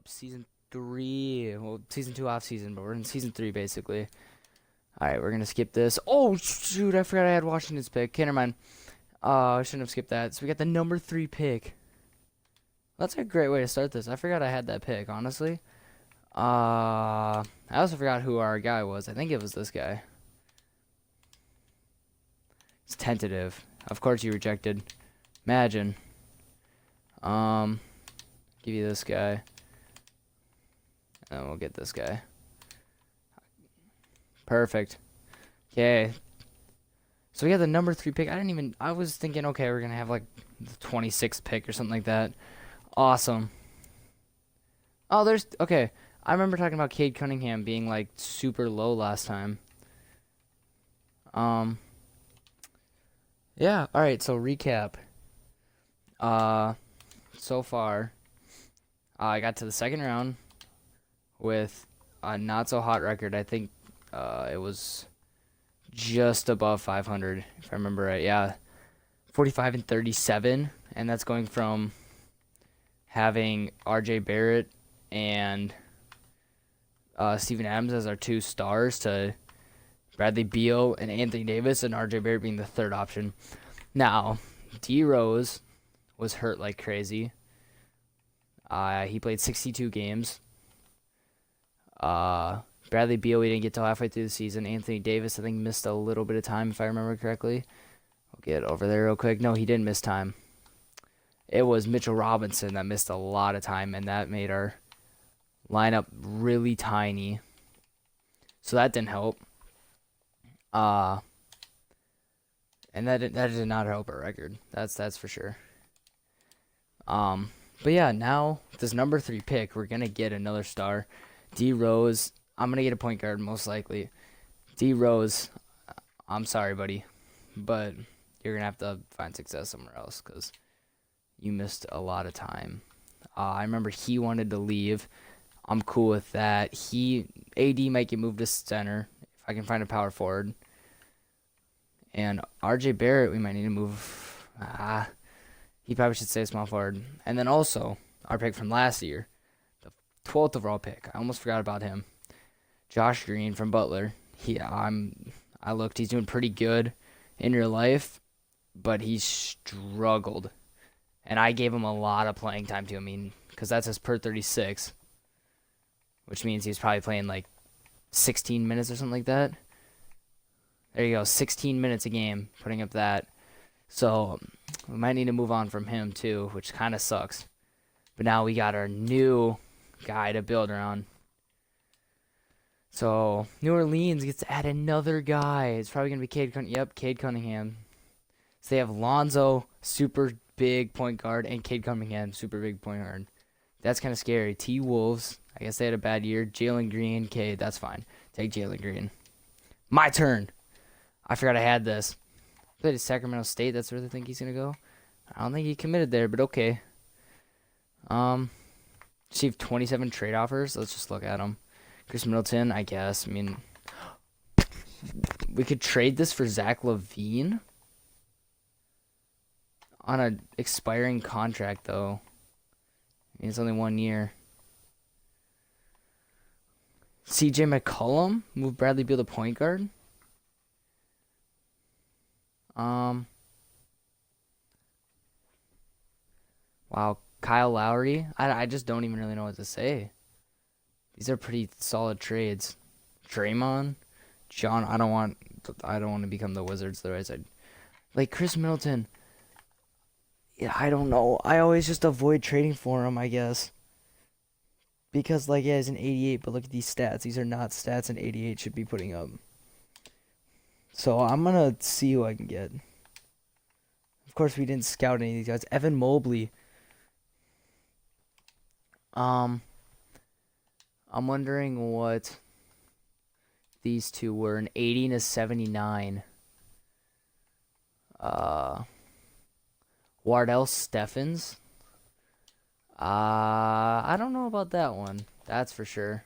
Season 3. Well, Season 2 off season, but we're in Season 3 basically. Alright, we're gonna skip this. Oh, shoot, I forgot I had Washington's pick. Okay, never mind. I shouldn't have skipped that. So we got the number 3 pick. That's a great way to start this. I forgot I had that pick, honestly. I also forgot who our guy was. I think it was this guy. It's tentative. Of course you rejected. Imagine. Give you this guy. And we'll get this guy. Perfect. Okay. So we got the number 3 pick. I was thinking, okay, we're going to have like the 26th pick or something like that. Awesome. Oh, okay. I remember talking about Cade Cunningham being like super low last time. Yeah, alright, so recap. So far, I got to the second round with a not so hot record. I think it was just above 500, if I remember right. Yeah, 45 and 37, and that's going from having R.J. Barrett and Steven Adams as our 2 stars to Bradley Beal and Anthony Davis, and R.J. Barrett being the 3rd option. Now, D Rose was hurt like crazy. He played 62 games. Bradley Beal, we didn't get till halfway through the season. Anthony Davis, I think, missed a little bit of time, if I remember correctly. I'll get over there real quick. No, he didn't miss time. It was Mitchell Robinson that missed a lot of time, and that made our lineup really tiny. So that didn't help. And that did not help our record. That's for sure. But yeah, now this number 3 pick, we're gonna get another star. D Rose, I'm gonna get a point guard most likely. D Rose, I'm sorry, buddy, but you're gonna have to find success somewhere else because you missed a lot of time. I remember he wanted to leave. I'm cool with that. AD might get moved to center if I can find a power forward. And R.J. Barrett, we might need to move. He probably should stay small forward. And then also, our pick from last year, the 12th overall pick. I almost forgot about him. Josh Green from Butler. I looked, he's doing pretty good in real life, but he struggled. And I gave him a lot of playing time too. I mean, because that's his per 36, which means he's probably playing like 16 minutes or something like that. There you go, 16 minutes a game, putting up that. So we might need to move on from him too, which kind of sucks. But now we got our new guy to build around. So New Orleans gets to add another guy. It's probably going to be Cade Cunningham. Yep, Cade Cunningham. So they have Lonzo, super big point guard, and Cade Cunningham, super big point guard. That's kind of scary. T-Wolves, I guess they had a bad year. Jalen Green, Cade, that's fine. Take Jalen Green. My turn. I forgot I had this. Played at Sacramento State. That's where they think he's going to go. I don't think he committed there, but okay. Received 27 trade offers. Let's just look at them. Chris Middleton, I guess. I mean, we could trade this for Zach LaVine on an expiring contract, though. I mean, it's only 1 year. CJ McCollum, move Bradley Beal to point guard. Wow, Kyle Lowry. I just don't even really know what to say. These are pretty solid trades. Draymond, John. I don't want to become the Wizards. Otherwise, I'd like Chris Middleton. Yeah, I don't know. I always just avoid trading for him, I guess. Because like, yeah, he's an 88, but look at these stats. These are not stats an 88 should be putting up. So I'm gonna see who I can get. Of course, we didn't scout any of these guys. Evan Mobley. I'm wondering what these two were. An 80 and a 79. Wardell Steffens. I don't know about that one. That's for sure.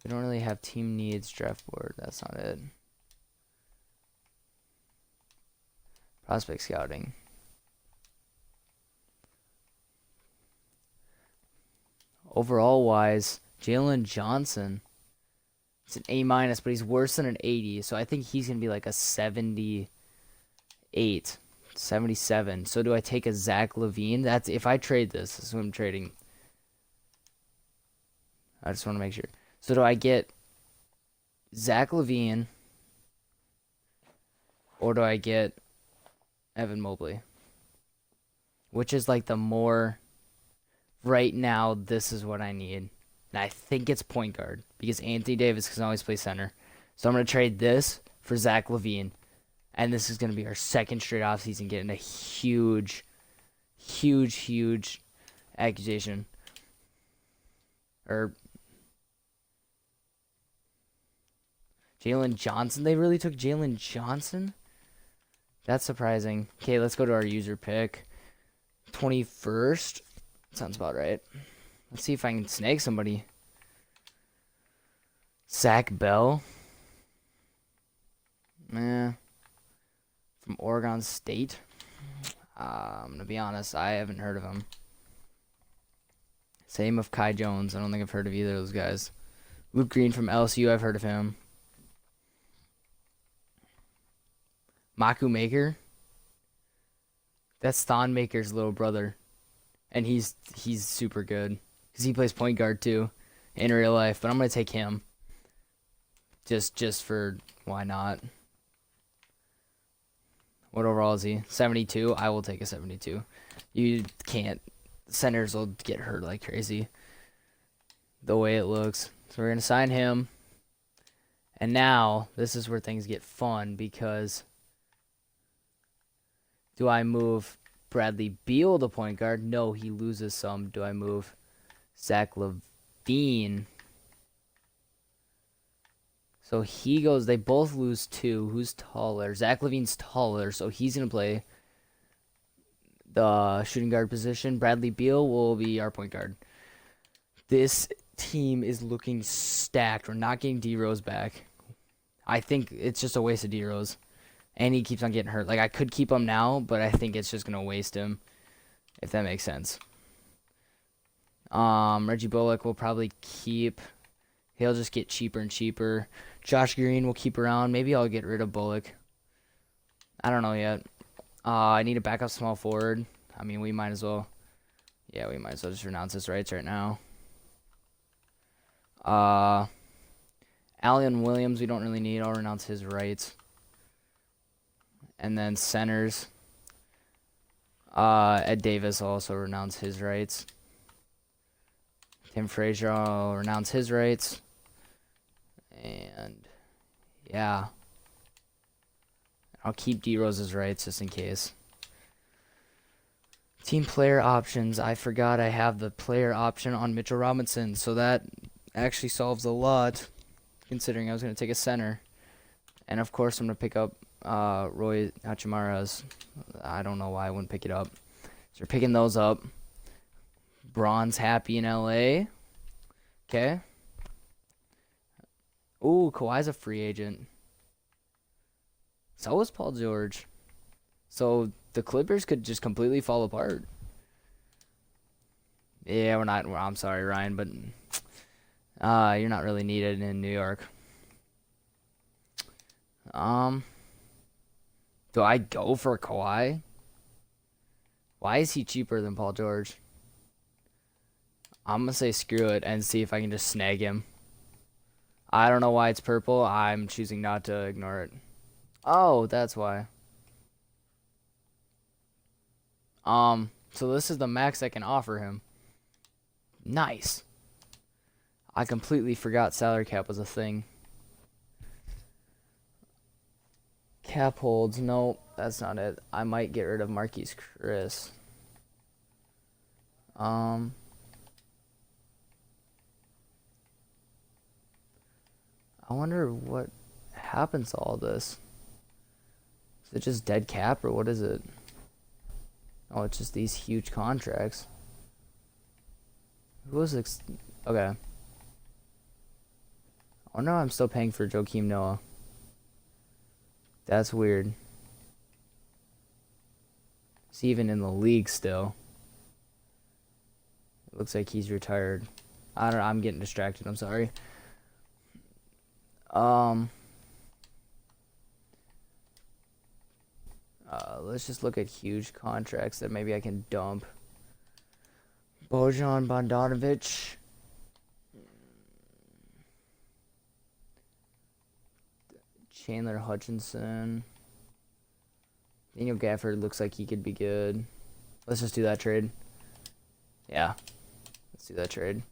We don't really have team needs draft board. That's not it. Prospect scouting. Overall wise, Jalen Johnson. It's an A minus, but he's worse than an 80. So I think he's gonna be like a 78, 77. So do I take a Zach LaVine? That's if I trade this. This is who I'm trading. I just want to make sure. So do I get Zach LaVine or do I get Evan Mobley? Which is like the more right now, this is what I need. And I think it's point guard because Anthony Davis can always play center. So I'm going to trade this for Zach LaVine. And this is going to be our second straight offseason getting a huge, huge, huge accusation. Or Jalen Johnson. They really took Jalen Johnson? That's surprising. Okay, let's go to our user pick. 21st. Sounds about right. Let's see if I can snag somebody. Zach Bell. From Oregon State. I'm going to be honest. I haven't heard of him. Same with Kai Jones. I don't think I've heard of either of those guys. Luke Green from LSU. I've heard of him. Maku Maker. That's Thon Maker's little brother. And he's super good. Because he plays point guard too. In real life. But I'm going to take him. Just for why not. What overall is he? 72? I will take a 72. You can't. Centers will get hurt like crazy. The way it looks. So we're going to sign him. And now, this is where things get fun because do I move Bradley Beal to point guard? No, he loses some. Do I move Zach LaVine? So he goes, they both lose 2. Who's taller? Zach LaVine's taller, so he's going to play the shooting guard position. Bradley Beal will be our point guard. This team is looking stacked. We're not getting D-Rose back. I think it's just a waste of D-Rose. And he keeps on getting hurt. Like, I could keep him now, but I think it's just going to waste him, if that makes sense. Reggie Bullock will probably keep. He'll just get cheaper and cheaper. Josh Green will keep around. Maybe I'll get rid of Bullock. I don't know yet. I need a backup small forward. I mean, we might as well. Yeah, we might as well just renounce his rights right now. Allen Williams, we don't really need. I'll renounce his rights. And then centers. Ed Davis will also renounce his rights. Tim Frazier will renounce his rights. And, yeah. I'll keep D-Rose's rights just in case. Team player options. I forgot I have the player option on Mitchell Robinson. So that actually solves a lot, considering I was going to take a center. And, of course, I'm going to pick up Roy Hachimura's. I don't know why I wouldn't pick it up. So we're picking those up. Braun's happy in LA. Okay. Ooh, Kawhi's a free agent. So is Paul George. So the Clippers could just completely fall apart. Yeah, we're not. I'm sorry, Ryan, but you're not really needed in New York. Do I go for Kawhi? Why is he cheaper than Paul George? I'm going to say screw it and see if I can just snag him. I don't know why it's purple. I'm choosing not to ignore it. Oh, that's why. So this is the max I can offer him. Nice. I completely forgot salary cap was a thing. Cap holds. No, that's not it. I might get rid of Marquise Chris. I wonder what happens to all this. Is it just dead cap or what is it? Oh, it's just these huge contracts. Who was okay. I wonder why I'm still paying for Joakim Noah. That's weird. He's even in the league still. It looks like he's retired. I don't know. I'm getting distracted. I'm sorry. Um, let's just look at huge contracts that maybe I can dump. Bojan Bogdanovic. Chandler Hutchinson. Daniel Gafford looks like he could be good. Let's just do that trade. Yeah. Let's do that trade.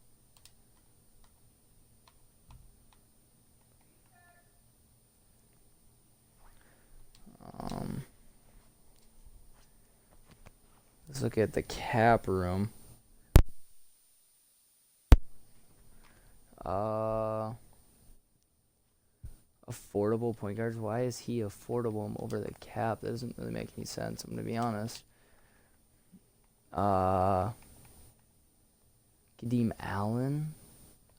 Let's look at the cap room. Affordable point guards. Why is he affordable over the cap? That doesn't really make any sense. I'm gonna be honest. Kadeem Allen.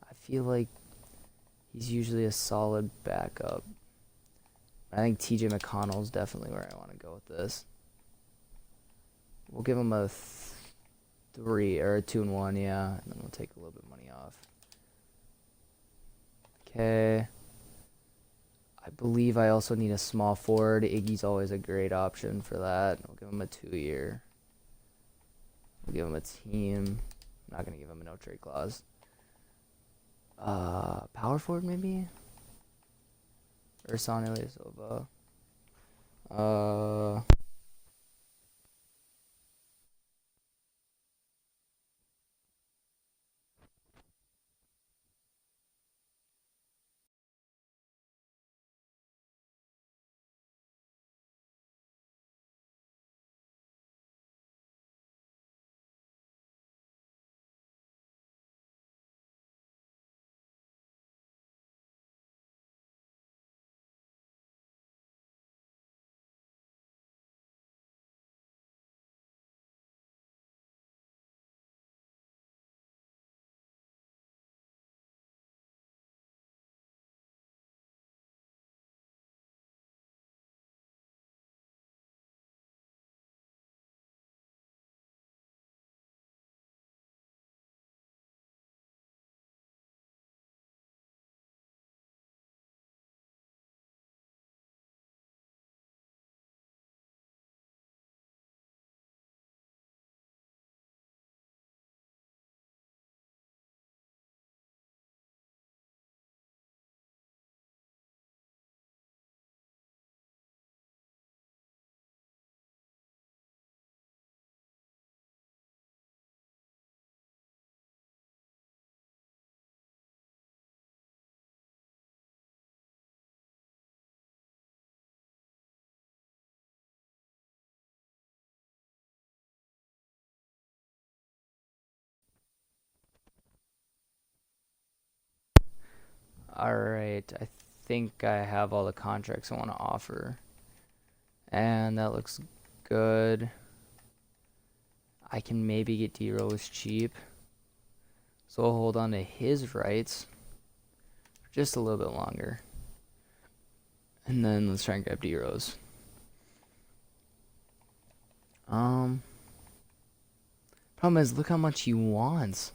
I feel like he's usually a solid backup. I think TJ McConnell is definitely where I want to go with this. We'll give him a 3 or a 2-1, yeah, and then we'll take a little bit of money off. Okay. I believe I also need a small forward. Iggy's always a great option for that. We'll give him a 2-year. We'll give him a team. I'm not gonna give him a no trade clause. Power forward maybe? Ersan Ilyasova. Alright, I think I have all the contracts I want to offer. And that looks good. I can maybe get D-Rose cheap. So I'll hold on to his rights for just a little bit longer. And then let's try and grab D-Rose. Problem is, look how much he wants.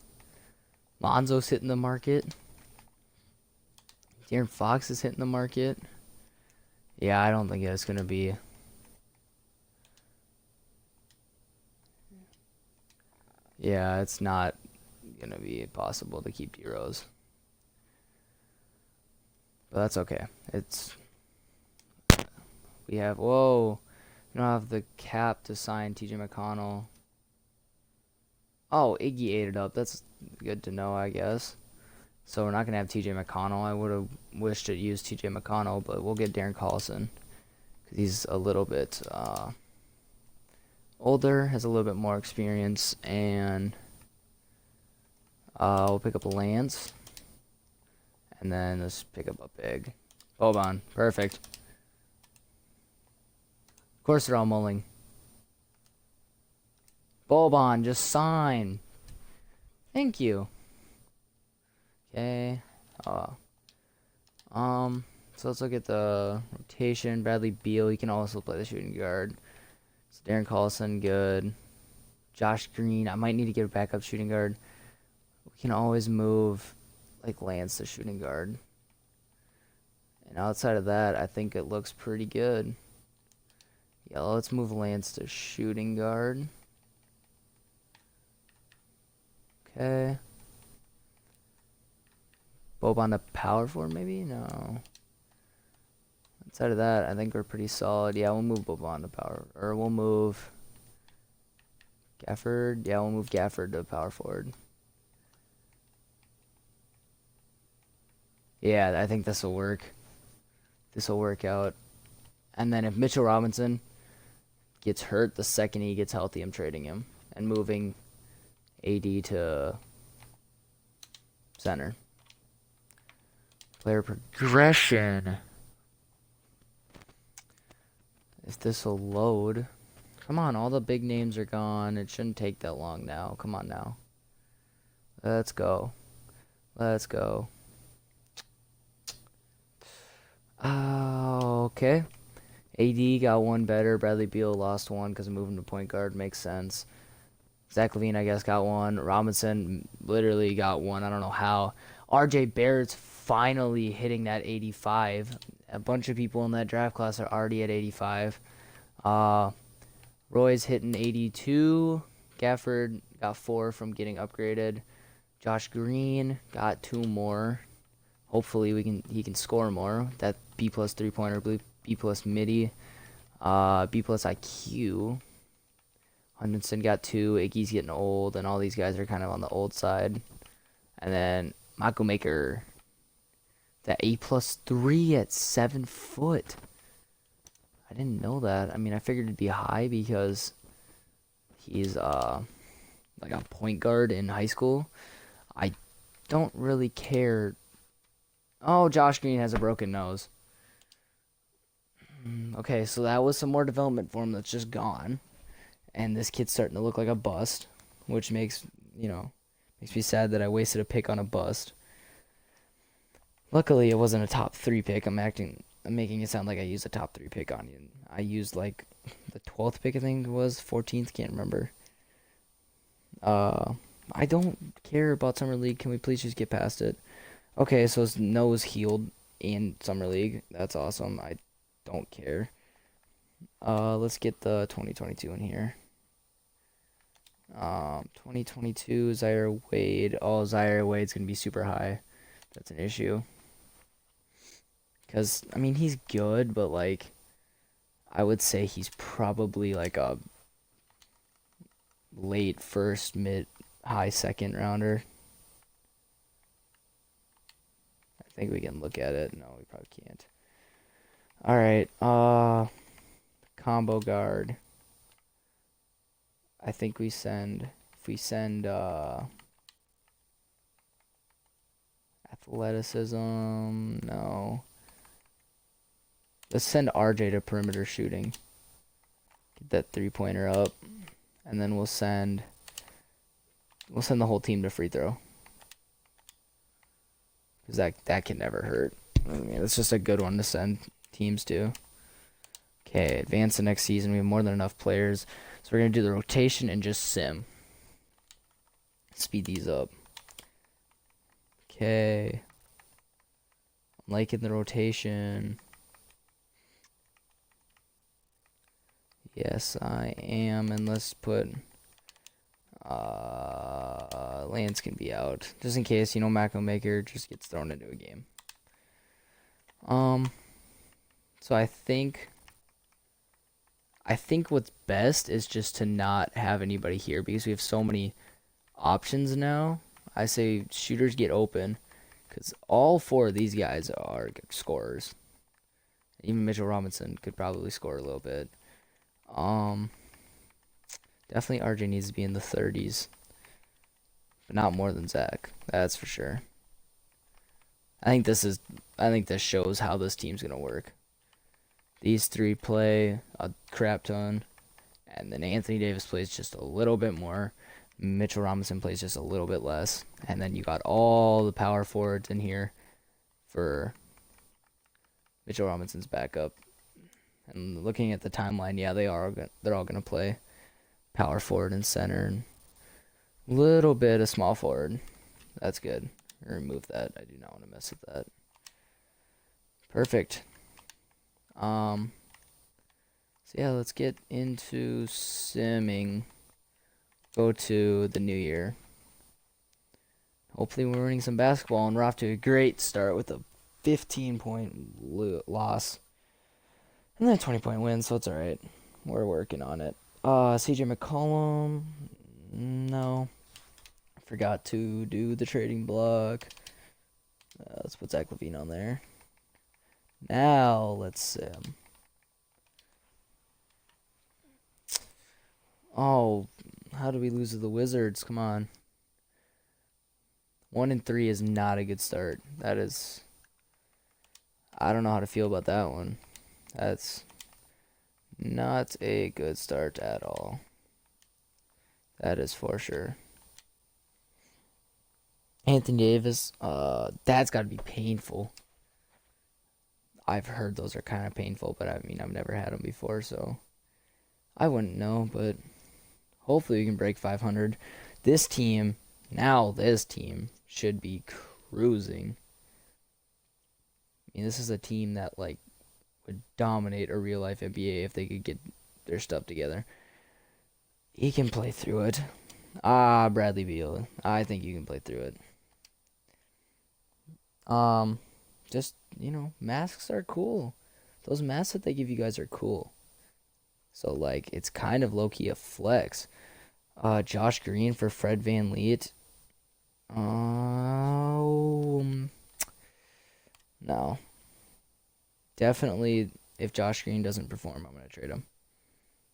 Lonzo's hitting the market. De'Aaron Fox is hitting the market. Yeah, I don't think it's going to be. Yeah, it's not going to be possible to keep D-Rose. But that's okay. We have, whoa. We don't have the cap to sign TJ McConnell. Oh, Iggy ate it up. That's good to know, I guess. So we're not going to have TJ McConnell. I would have wished to use TJ McConnell, but we'll get Darren Collison. Because he's a little bit older, has a little bit more experience, and we'll pick up a Lance. And then let's pick up a big. Boban. Perfect. Of course they're all mulling. Boban, just sign. Thank you. Okay. So let's look at the rotation. Bradley Beal, he can also play the shooting guard. So Darren Collison, good. Josh Green, I might need to get a backup shooting guard. We can always move like Lance to shooting guard. And outside of that, I think it looks pretty good. Yeah, let's move Lance to shooting guard. Okay. Boban to power forward, maybe? No. Outside of that, I think we're pretty solid. Yeah, we'll move Boban to power, or we'll move Gafford. Yeah, we'll move Gafford to power forward. Yeah, I think this will work. This will work out. And then if Mitchell Robinson gets hurt the second he gets healthy, I'm trading him and moving AD to center. Player progression. If this will load. Come on, all the big names are gone. It shouldn't take that long now. Come on now. Let's go. Let's go. Okay. AD got one better. Bradley Beal lost one because of moving to point guard. Makes sense. Zach LaVine, I guess, got one. Robinson literally got one. I don't know how. RJ Barrett's finally hitting that 85. A bunch of people in that draft class are already at 85. Roy's hitting 82. Gafford got 4 from getting upgraded. Josh Green got 2 more. Hopefully he can score more. That B plus 3-pointer, B plus midi, B plus IQ. Huntington got 2. Iggy's getting old, and all these guys are kind of on the old side. And then Mako Maker, that A plus 3 at 7 foot. I didn't know that. I mean, I figured it'd be high because he's like a point guard in high school. I don't really care. Oh, Josh Green has a broken nose. Okay, so that was some more development for him that's just gone. And this kid's starting to look like a bust, which makes me sad that I wasted a pick on a bust. Luckily, it wasn't a top 3 pick. I'm making it sound like I used a top 3 pick on you. I used like the 12th pick, I think it was 14th, can't remember. I don't care about Summer League. Can we please just get past it? Okay, so his nose healed in Summer League. That's awesome. I don't care. Let's get the 2022 in here. 2022 Zaire Wade. Oh, Zaire Wade's gonna be super high. That's an issue. Cause I mean he's good, but like I would say he's probably like a late first, mid, high second rounder. I think we can look at it. No, we probably can't. All right. Combo guard. I think we send. If we send athleticism, no. Let's send RJ to perimeter shooting. Get that 3-pointer up, and then we'll send the whole team to free throw. Cause that can never hurt. I mean, it's just a good one to send teams to. Okay, advance the next season. We have more than enough players, so we're gonna do the rotation and just sim. Speed these up. Okay. I'm liking the rotation. Yes, I am, and let's put Lance can be out just in case Mako Maker just gets thrown into a game. So I think what's best is just to not have anybody here because we have so many options now. I say shooters get open because all 4 of these guys are good scorers. Even Mitchell Robinson could probably score a little bit. Definitely RJ needs to be in the 30s, but not more than Zach. That's for sure. I think this shows how this team's gonna work. These 3 play a crap ton, and then Anthony Davis plays just a little bit more. Mitchell Robinson plays just a little bit less, and then you got all the power forwards in here for Mitchell Robinson's backup. And looking at the timeline, yeah, they're all gonna play power forward and center, and a little bit of small forward. That's good. Remove that. I do not want to mess with that. Perfect. So yeah, let's get into simming. Go to the new year. Hopefully we're winning some basketball, and we're off to a great start with a 15-point loss. And then a 20-point win, so it's alright. We're working on it. CJ McCollum. No. Forgot to do the trading block. Let's put Zach LAVINE on there. Now, let's sim. Oh, how do we lose to the Wizards? Come on. 1-3 is not a good start. That is... I don't know how to feel about that one. That's not a good start at all. That is for sure. Anthony Davis, that's got to be painful. I've heard those are kind of painful, but I mean, I've never had them before, so I wouldn't know, but hopefully we can break 500. This team should be cruising. I mean, this is a team that, like, would dominate a real-life NBA if they could get their stuff together. He can play through it. Bradley Beal. I think you can play through it. Just, masks are cool. Those masks that they give you guys are cool. So, like, it's kind of low-key a flex. Josh Green for Fred VanVleet. No. Definitely, if Josh Green doesn't perform, I'm going to trade him.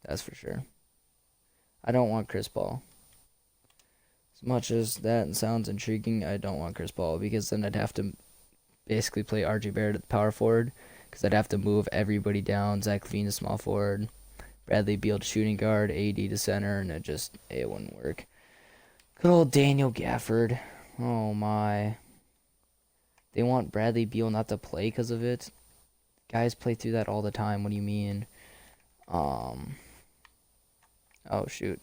That's for sure. I don't want Chris Paul. As much as that sounds intriguing, I don't want Chris Paul, because then I'd have to basically play RJ Barrett at the power forward, because I'd have to move everybody down. Zach LAVINE to small forward, Bradley Beal to shooting guard, AD to center, and it wouldn't work. Good old Daniel Gafford. Oh my. They want Bradley Beal not to play because of it. Guys play through that all the time. What do you mean? Oh shoot.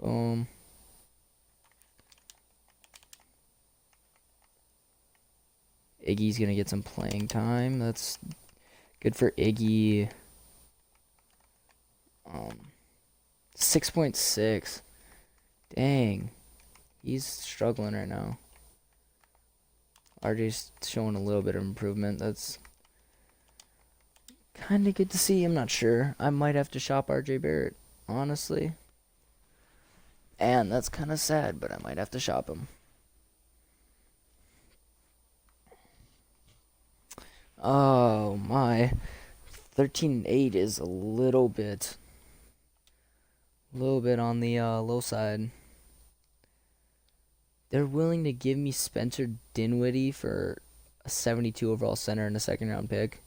Boom. Iggy's gonna get some playing time. That's good for Iggy. 6.6. Dang. He's struggling right now. RJ's showing a little bit of improvement. That's kind of good to see. I'm not sure. I might have to shop RJ Barrett, honestly. And that's kind of sad, but I might have to shop him. Oh my. 13-8 is a little bit on the low side. They're willing to give me Spencer Dinwiddie for a 72 overall center and a second round pick.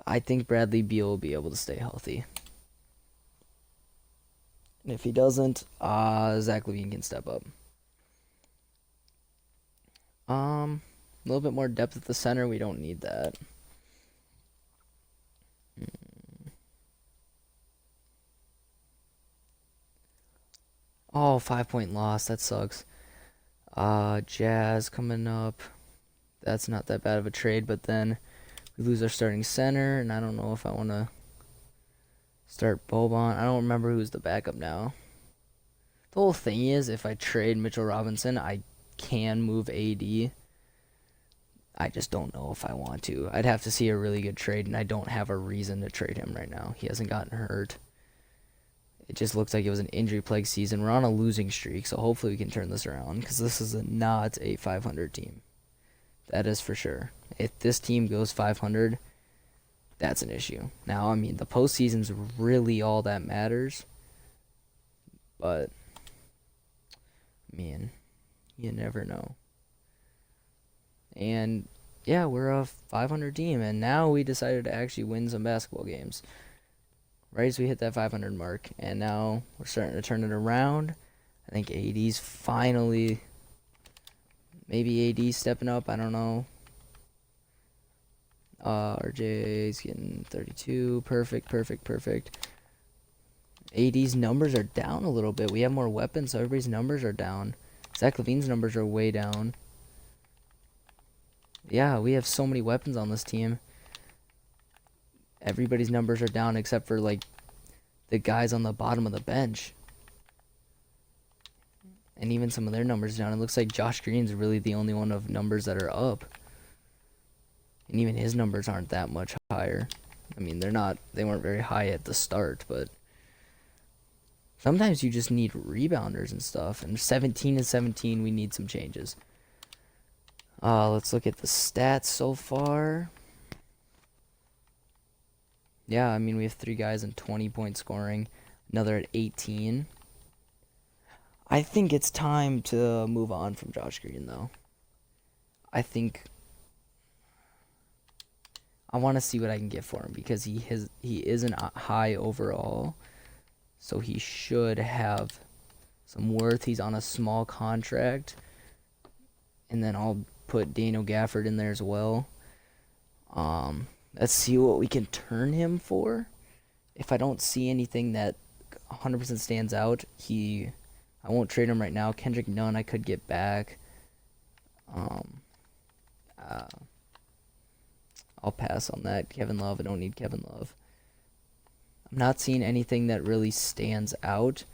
I think Bradley Beal will be able to stay healthy. And if he doesn't, Zach LAVINE can step up. A little bit more depth at the center. We don't need that. Oh, 5-point loss. That sucks. Jazz coming up. That's not that bad of a trade, but then we lose our starting center, and I don't know if I want to start Boban. I don't remember who's the backup now. The whole thing is, if I trade Mitchell Robinson, I can move AD. I just don't know if I want to. I'd have to see a really good trade, and I don't have a reason to trade him right now. He hasn't gotten hurt. It just looks like it was an injury-plagued season. We're on a losing streak, so hopefully we can turn this around, because this is not a 500 team. That is for sure. If this team goes 500, that's an issue. Now, I mean, the postseason's really all that matters, but, man, you never know. And, yeah, we're a 500 team, and now we decided to actually win some basketball games. Right as we hit that 500 mark, and now we're starting to turn it around. I think AD's finally, maybe AD's stepping up, I don't know. RJ's getting 32, perfect. AD's numbers are down a little bit. We have more weapons, so everybody's numbers are down. Zach LaVine's numbers are way down. Yeah, we have so many weapons on this team. Everybody's numbers are down except for, like, the guys on the bottom of the bench. And even some of their numbers down. It looks like Josh Green's really the only one of numbers that are up. And even his numbers aren't that much higher. I mean, they weren't very high at the start, but sometimes you just need rebounders and stuff. And 17 and 17, we need some changes. Let's look at the stats so far. Yeah, I mean, we have 3 guys in 20-point scoring. Another at 18. I think it's time to move on from Josh Green, though. I want to see what I can get for him because he isn't high overall, so he should have some worth. He's on a small contract, and then I'll put Daniel Gafford in there as well. Let's see what we can turn him for. If I don't see anything that 100% stands out, I won't trade him right now. Kendrick Nunn I could get back. I'll pass on that. Kevin Love, I don't need Kevin Love. I'm not seeing anything that really stands out.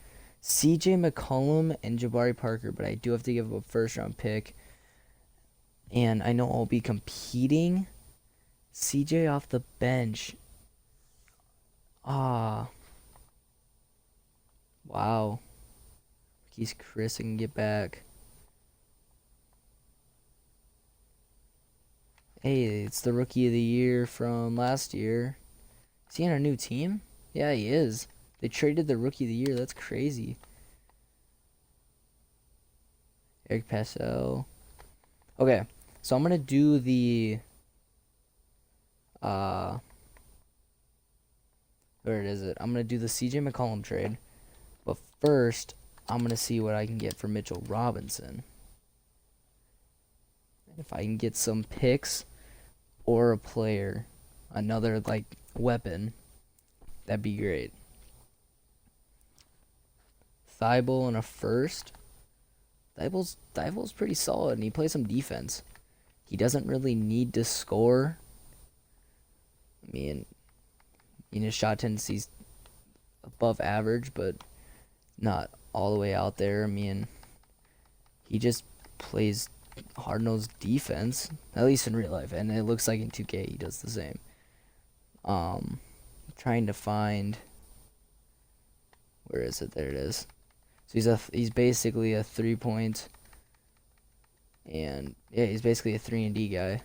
CJ McCollum and Jabari Parker, but I do have to give up a first-round pick. And I know I'll be competing. CJ off the bench. Wow. He's Chris and get back. Hey, it's the rookie of the year from last year. Is he on a new team? Yeah, he is. They traded the rookie of the year. That's crazy. Eric Passell. Okay, so I'm going to do the... where is it? I'm going to do the CJ McCollum trade. But first, I'm going to see what I can get for Mitchell Robinson. And if I can get some picks or a player, another, like, weapon, that'd be great. Thibault and a first. Thibault's pretty solid, and he plays some defense. He doesn't really need to score. I mean, his shot tendency's above average, but not all the way out there. I mean, he just plays hard-nosed defense, at least in real life, and it looks like in 2K he does the same. Trying to find, where is it? There it is. So he's basically a 3-point, and yeah, he's basically a 3-and-D guy.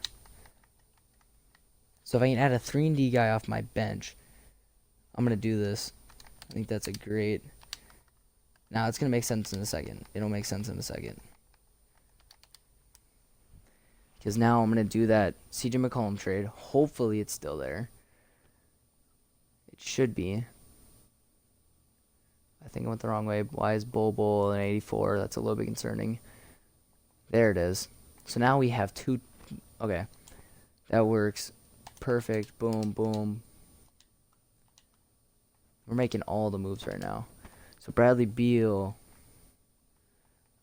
So if I can add a 3-and-D guy off my bench, I'm gonna do this. I think that's a great. Now it's gonna make sense in a second. It'll make sense in a second. Because now I'm going to do that CJ McCollum trade. Hopefully it's still there. It should be. I think I went the wrong way. Why is Bowl an 84? That's a little bit concerning. There it is. So now we have 2. Okay. That works. Perfect. Boom, boom. We're making all the moves right now. So Bradley Beal.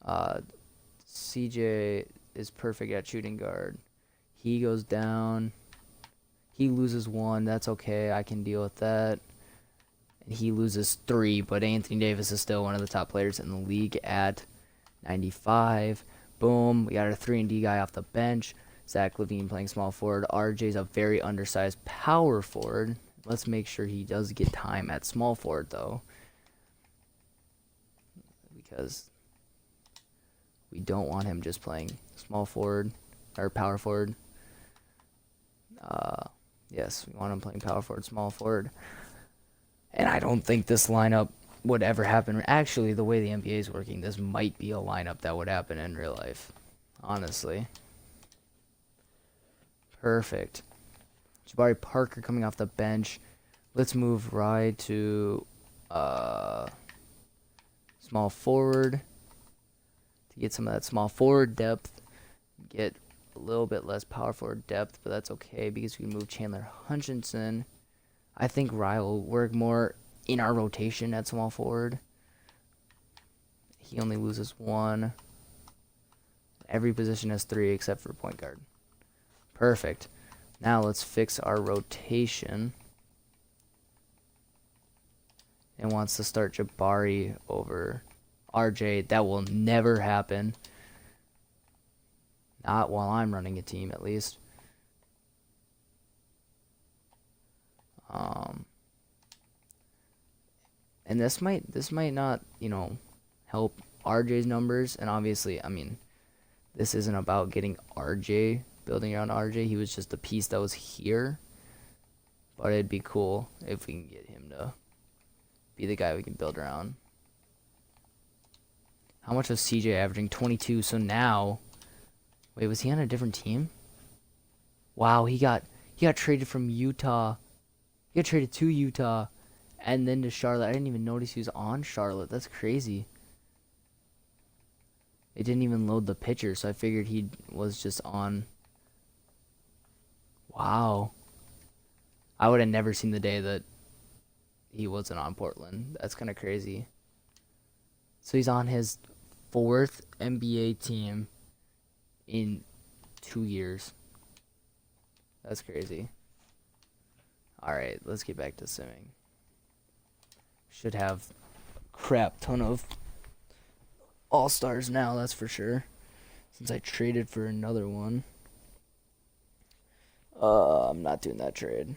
CJ is perfect at shooting guard. He goes down. He loses 1. That's okay. I can deal with that. And he loses 3, but Anthony Davis is still one of the top players in the league at 95. Boom. We got our 3-and-D guy off the bench. Zach LaVine playing small forward. RJ's a very undersized power forward. Let's make sure he does get time at small forward, though. Because we don't want him just playing small forward or power forward. Yes, we want him playing power forward, small forward. And I don't think this lineup would ever happen. Actually, the way the NBA is working, this might be a lineup that would happen in real life. Honestly. Perfect. Jabari Parker coming off the bench. Let's move Rye to small forward to get some of that small forward depth. Get a little bit less power forward depth, but that's okay because we can move Chandler Hutchinson. I think Rye will work more in our rotation at small forward. He only loses 1. Every position has 3 except for point guard. Perfect. Now let's fix our rotation. And wants to start Jabari over RJ. That will never happen. Not while I'm running a team, at least. And this might not, help RJ's numbers. And obviously, I mean, this isn't about getting RJ, building around RJ. He was just a piece that was here. But it'd be cool if we can get him to be the guy we can build around. How much was CJ averaging? 22. So now, wait, was he on a different team? Wow, he got traded from Utah. He got traded to Utah and then to Charlotte. I didn't even notice he was on Charlotte. That's crazy. It didn't even load the picture, so I figured he was just on. Wow. I would have never seen the day that he wasn't on Portland. That's kind of crazy. So he's on his 4th NBA team in 2 years. That's crazy. Alright, let's get back to simming. Should have a crap ton of all-stars now, that's for sure. Since I traded for another one. I'm not doing that trade.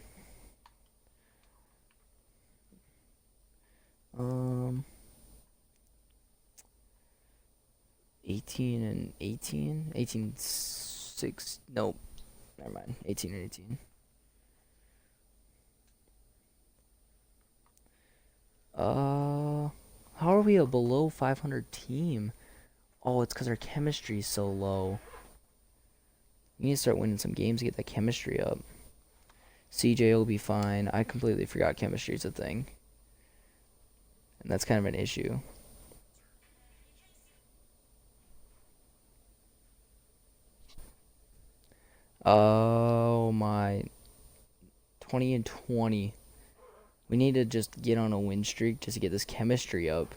18 and 18? 18, 6, nope. Never mind. 18 and 18. How are we a below 500 team? Oh, it's because our chemistry is so low. We need to start winning some games to get that chemistry up. CJ will be fine. I completely forgot chemistry is a thing. And that's kind of an issue. Oh my. 20 and 20. We need to just get on a win streak just to get this chemistry up.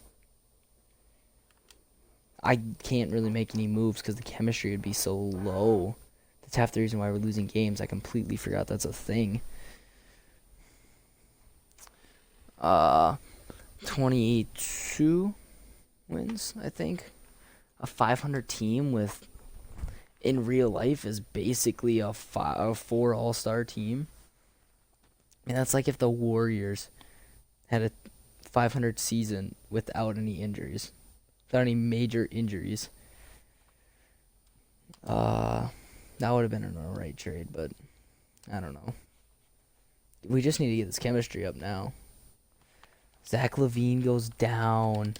I can't really make any moves because the chemistry would be so low. That's half the reason why we're losing games. I completely forgot that's a thing. 22 wins, I think. A 500 team with, in real life, is basically a 4 all-star team. And that's like if the Warriors had a 500 season without any injuries. Without any major injuries. That would have been an alright trade, but I don't know. We just need to get this chemistry up now. Zach LaVine goes down.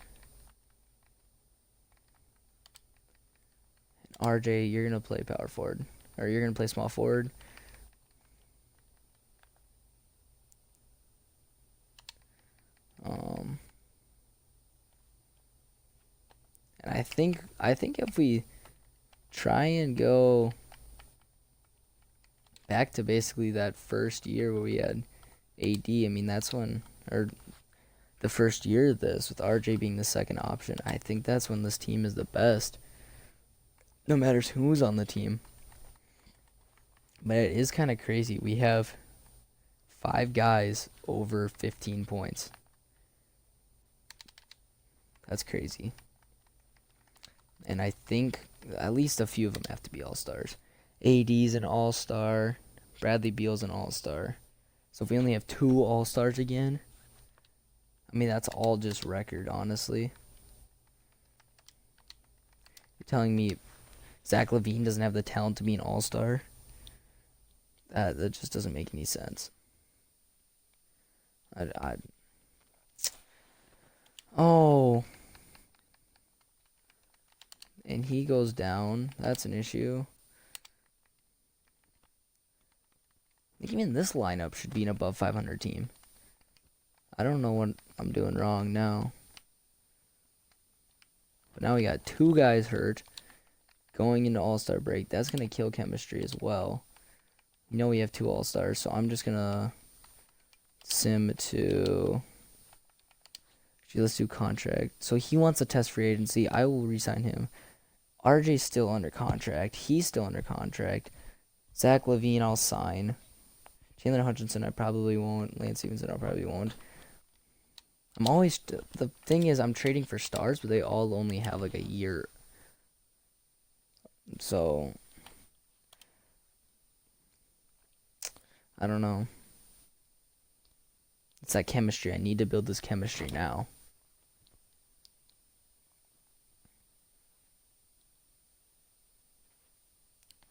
RJ, you're going to play power forward. Or you're going to play small forward. And I think if we try and go back to basically that first year where we had AD, I mean that's when, or the first year of this with RJ being the second option, I think that's when this team is the best. No matter who's on the team. But it is kind of crazy. We have 5 guys over 15 points. That's crazy. And I think at least a few of them have to be all-stars. AD's an all-star. Bradley Beal's an all-star. So if we only have 2 all-stars again, I mean, that's all just record, honestly. You're telling me Zach LaVine doesn't have the talent to be an all-star? That just doesn't make any sense. Oh. And he goes down. That's an issue. I think even this lineup should be an above 500 team. I don't know what I'm doing wrong now. But now we got 2 guys hurt going into All-Star break. That's going to kill chemistry as well. You know we have 2 All-Stars, so I'm just going to sim to... Actually, let's do contract. So he wants a test free agency. I will re-sign him. RJ's still under contract. He's still under contract. Zach LaVine, I'll sign. Chandler Hutchinson, I probably won't. Lance Stevenson, I probably won't. The thing is, I'm trading for stars, but they all only have like a year. So, I don't know. It's that chemistry. I need to build this chemistry now.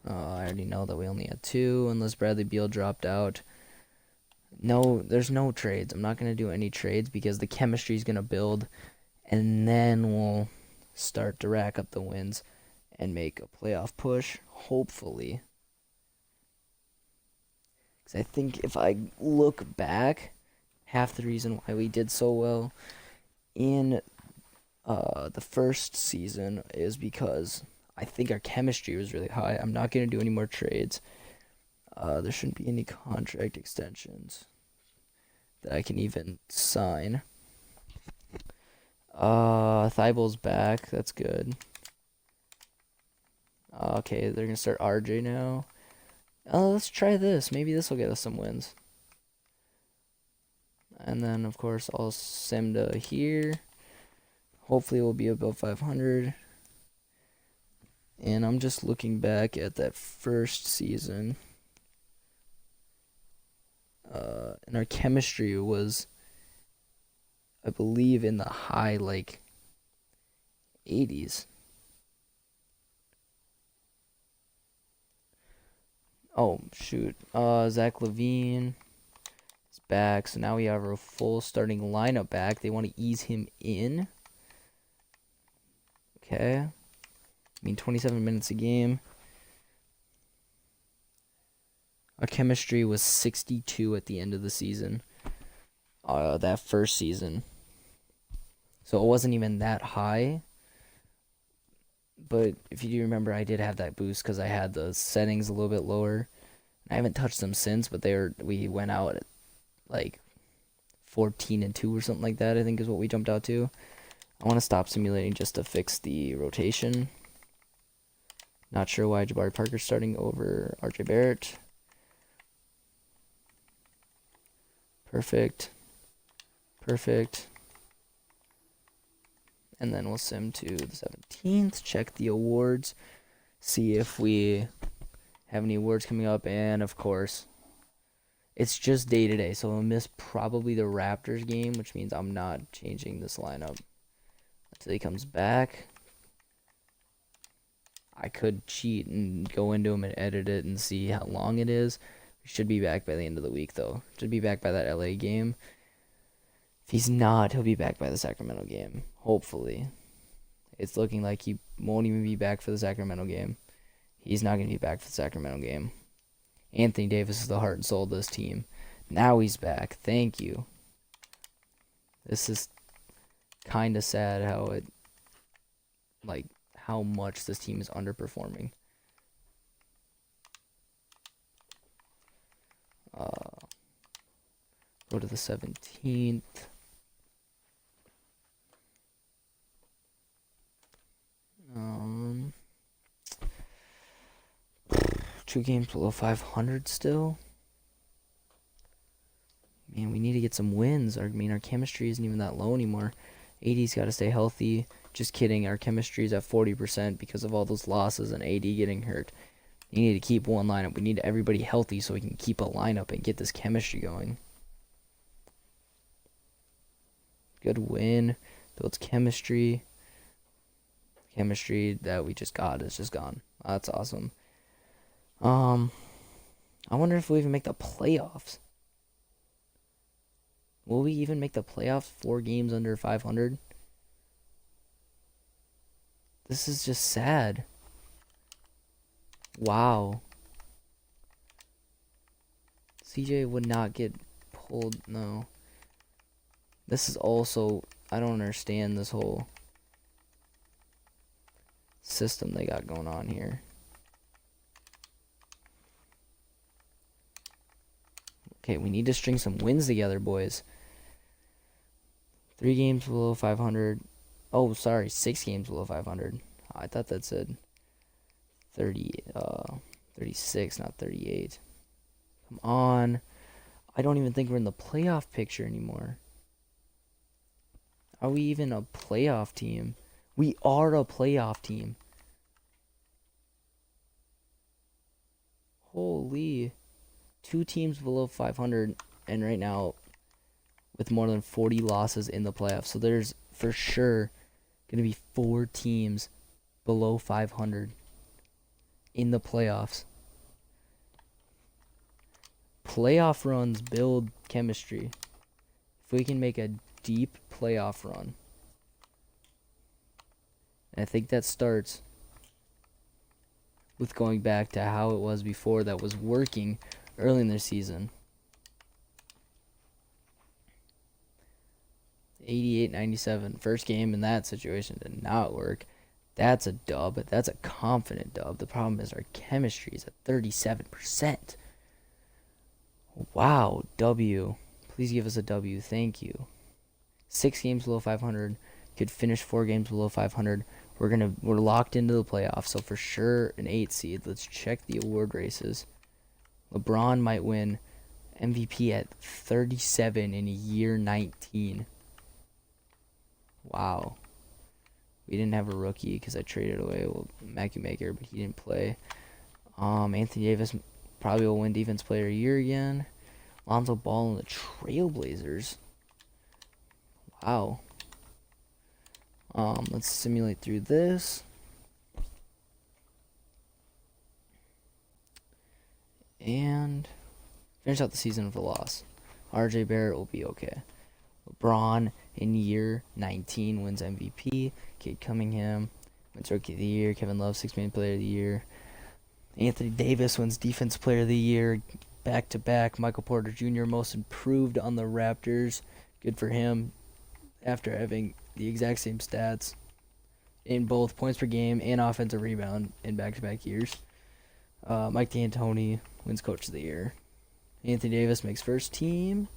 I already know that we only had 2, unless Bradley Beal dropped out. No, there's no trades. I'm not going to do any trades because the chemistry is going to build, and then we'll start to rack up the wins and make a playoff push, hopefully. Because I think if I look back, half the reason why we did so well in the first season is because I think our chemistry was really high. I'm not going to do any more trades. There shouldn't be any contract extensions that I can even sign. Thibel's back. That's good. Okay, they're going to start RJ now. Let's try this. Maybe this will get us some wins. And then, of course, I'll sim to here. Hopefully, we'll be above 500. And I'm just looking back at that first season. And our chemistry was, I believe, in the high, 80s. Oh, shoot. Zach LaVine is back. So now we have our full starting lineup back. They want to ease him in. Okay. 27 minutes a game. Our chemistry was 62 at the end of the season. That first season. So it wasn't even that high. But if you do remember, I did have that boost because I had the settings a little bit lower. I haven't touched them since, but we went out at 14-2 or something like that, I think is what we jumped out to. I want to stop simulating just to fix the rotation. Not sure why Jabari Parker's starting over RJ Barrett. Perfect. And then we'll sim to the 17th. Check the awards. See if we have any awards coming up. And, of course, it's just day-to-day. So I'll miss probably the Raptors game, which means I'm not changing this lineup until he comes back. I could cheat and go into him and edit it and see how long it is. We should be back by the end of the week, though. Should be back by that LA game. If he's not, he'll be back by the Sacramento game. Hopefully. It's looking like he won't even be back for the Sacramento game. He's not going to be back for the Sacramento game. Anthony Davis is the heart and soul of this team. Now he's back. Thank you. This is kind of sad how much this team is underperforming. Go to the 17th. Two games below 500 still. Man, we need to get some wins. Our chemistry isn't even that low anymore. AD's got to stay healthy. Just kidding. Our chemistry is at 40% because of all those losses and AD getting hurt. You need to keep one lineup. We need everybody healthy so we can keep a lineup and get this chemistry going. Good win. Builds chemistry. Chemistry that we just got is just gone. That's awesome. I wonder if we even make the playoffs. Will we even make the playoffs 4 games under 500? This is just sad. Wow. CJ would not get pulled. No. This is also, I don't understand this whole system they got going on here. Okay, we need to string some wins together, boys. 3 games below 500. Oh, sorry, 6 games below 500. I thought that said 36, not 38. Come on. I don't even think we're in the playoff picture anymore. Are we even a playoff team? We are a playoff team. Holy. 2 teams below 500, and right now with more than 40 losses in the playoffs. So there's for sure going to be 4 teams below 500 in the playoffs. Playoff runs build chemistry. If we can make a deep playoff run, and I think that starts with going back to how it was before that was working early in the season. 88-97. First game in that situation did not work. That's a dub. That's a confident dub. The problem is our chemistry is at 37%. Wow, W. Please give us a W. Thank you. 6 games below 500. Could finish 4 games below 500. We're locked into the playoffs, so for sure an 8 seed. Let's check the award races. LeBron might win MVP at 37 in year 19. Wow. We didn't have a rookie because I traded away Mackie Maker, but he didn't play. Anthony Davis probably will win Defense Player of the Year again. Lonzo Ball and the Trailblazers. Wow. Let's simulate through this. And finish out the season with a loss. RJ Barrett will be okay. LeBron in year 19 wins MVP. Cade Cunningham wins Rookie of the Year. Kevin Love, 6-man Player of the Year. Anthony Davis wins Defense Player of the Year. Back-to-back. Michael Porter Jr. most improved on the Raptors. Good for him after having the exact same stats in both points per game and offensive rebound in back-to-back years. Mike D'Antoni wins Coach of the Year. Anthony Davis makes first team.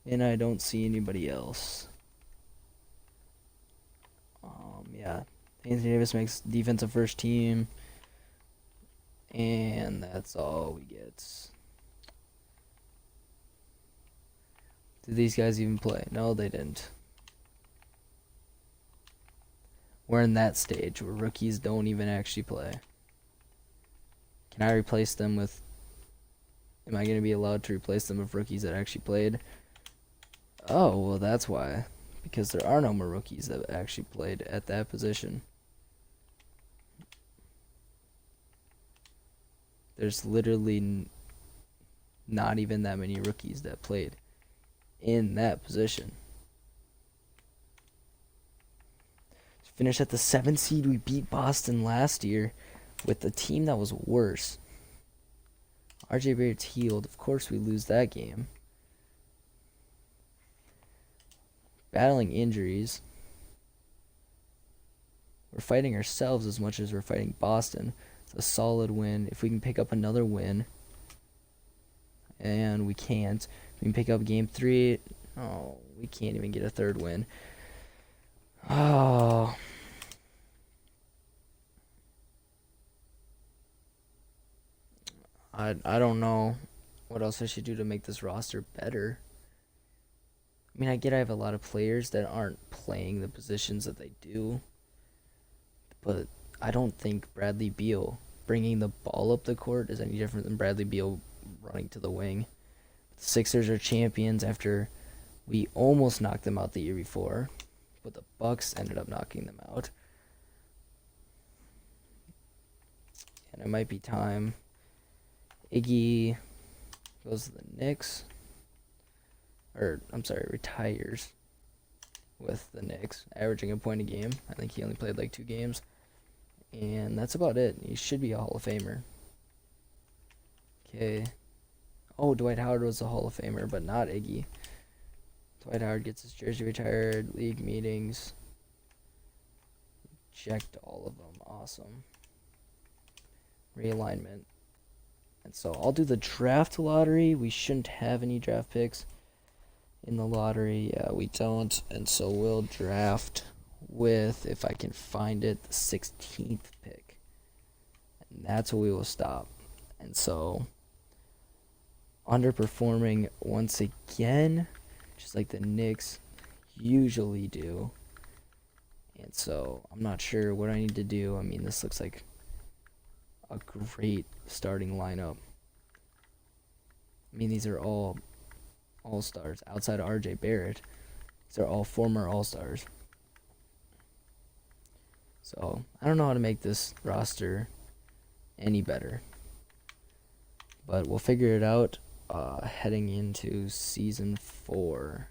And I don't see anybody else. Yeah. Anthony Davis makes defensive first team. And that's all we get. Did these guys even play? No, they didn't. We're in that stage where rookies don't even actually play. Can I replace them with... Am I going to be allowed to replace them with rookies that actually played? Oh, well, that's why. Because there are no more rookies that actually played at that position. There's literally not even that many rookies that played in that position. Finished at the 7th seed. We beat Boston last year with a team that was worse. RJ Barrett's healed. Of course we lose that game. Battling injuries. We're fighting ourselves as much as we're fighting Boston. It's a solid win. If we can pick up another win, and we can't, we can pick up game 3. Oh, we can't even get a third win. Oh. I don't know what else I should do to make this roster better. I mean, I get I have a lot of players that aren't playing the positions that they do, but I don't think Bradley Beal bringing the ball up the court is any different than Bradley Beal running to the wing. The Sixers are champions after we almost knocked them out the year before, but the Bucks ended up knocking them out. And it might be time. Iggy goes to the Knicks. Retires with the Knicks, averaging a point a game. I think he only played like 2 games. And that's about it. He should be a Hall of Famer. Okay. Oh, Dwight Howard was a Hall of Famer, but not Iggy. Dwight Howard gets his jersey retired. League meetings. Checked all of them. Awesome. Realignment. And so I'll do the draft lottery. We shouldn't have any draft picks in the lottery. Yeah, we don't. And so we'll draft with, if I can find it, the 16th pick. And that's where we will stop. And so, underperforming once again, just like the Knicks usually do. And so, I'm not sure what I need to do. I mean, this looks like a great starting lineup. I mean, these are all all-stars outside of RJ Barrett. These are all former all-stars. So, I don't know how to make this roster any better. But we'll figure it out heading into Season 4.